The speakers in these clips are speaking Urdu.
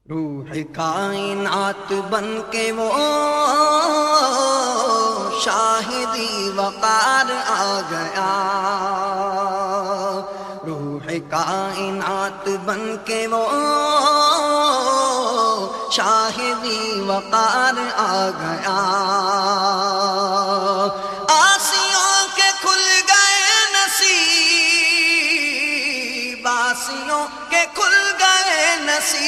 روح کائنات بن کے وہ شاہدی وقار آ گیا، روح کائنات بن کے وہ شاہدی وقار آ گیا، آسیوں کے کھل گئے نصیب، آسیوں کے کھل گئے نصیب،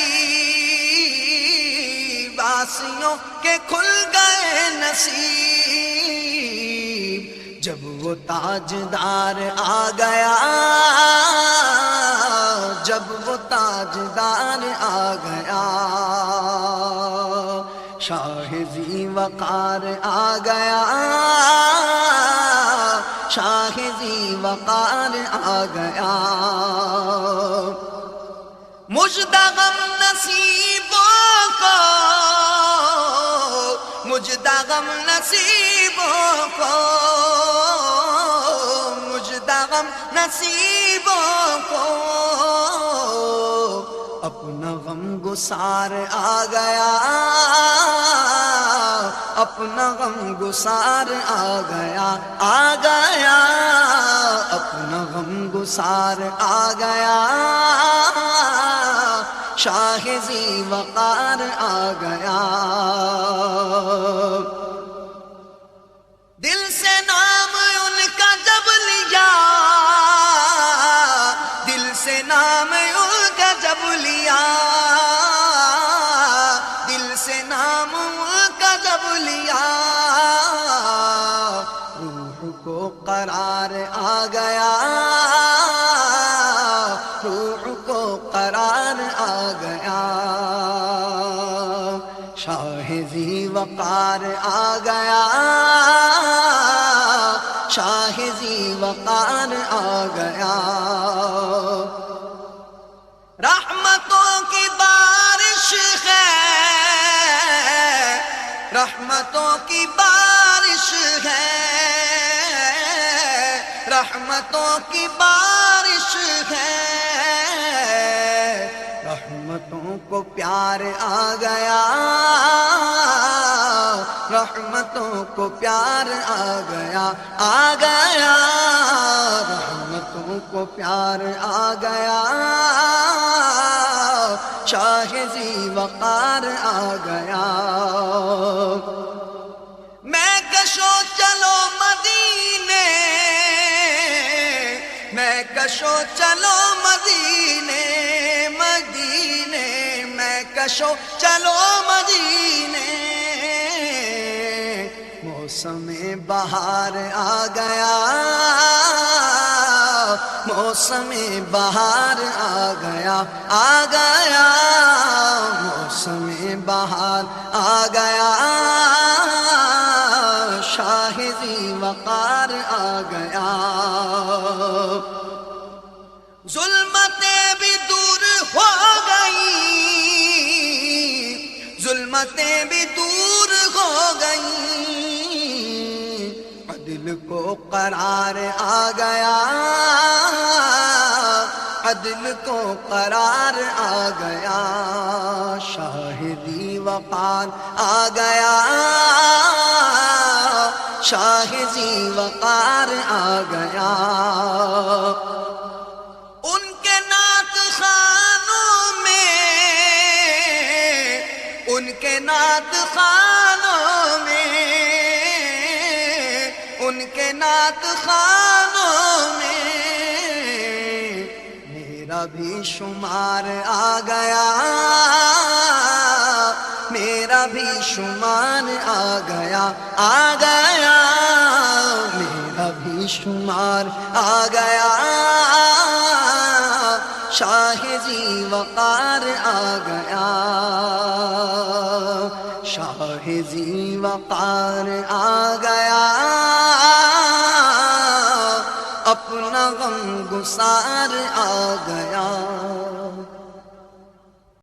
آسیوں کے کھل گئے نصیب، جب وہ تاجدار آ گیا، جب وہ تاجدار آ گیا، شاہ ذی وقار آ گیا، شاہ ذی وقار آ گیا، مژدہ غم نصیبوں کو، مژدہ غم نصیبوں کو، مژدہ غم نصیبوں کو، اپنا غم گسار آ گیا، اپنا غم گسار آ گیا، آ گیا، اپنا غم گسار آ گیا، شاہ ذی وقار آ گیا، دل سے نام ان کا جب لیا، دل سے نام ان کا جب لیا، دل سے نام ان کا جب لیا، روح کو قرار آ گیا، روح کو قرار آ گیا، شاہ ذی وقار آ گیا، شاہ ذی وقار آ گیا، رحمتوں کی بارش ہے، رحمتوں کی بارش ہے، رحمتوں کی بارش ہے، رحمتوں کو پیار آ گیا، رحمتوں کو پیار آ گیا، آ گیا، رحمتوں کو پیار آ گیا، شاہ ذی وقار آ گیا، میں کشو چلو مدینے، میں کشو چلو مدینے، مدینے میں کشو چلو مدینے، موسم بہار آ گیا، موسم بہار آ گیا، آ گیا، موسم بہار آ گیا، شاہ ذی وقار آ گیا، ظلمتیں بھی دور ہو گئی، ظلمتیں بھی دور ہو گئی، عدل کو قرار آ گیا، عدل کو قرار آ گیا، شاہ ذی وقار آ گیا، شاہ ذی وقار آ گیا، ان کے نعت خوانوں میں، ان کے نعت خوانوں میں، ان کے نعت خوانوں میں، میرا بھی شمار آ گیا، میرا بھی شمار آ گیا، آ گیا، میرا بھی شمار آ گیا، شاہ ذی وقار آ گیا، شاہ ذی وقار آ گیا، اپنا غم گسار آ گیا۔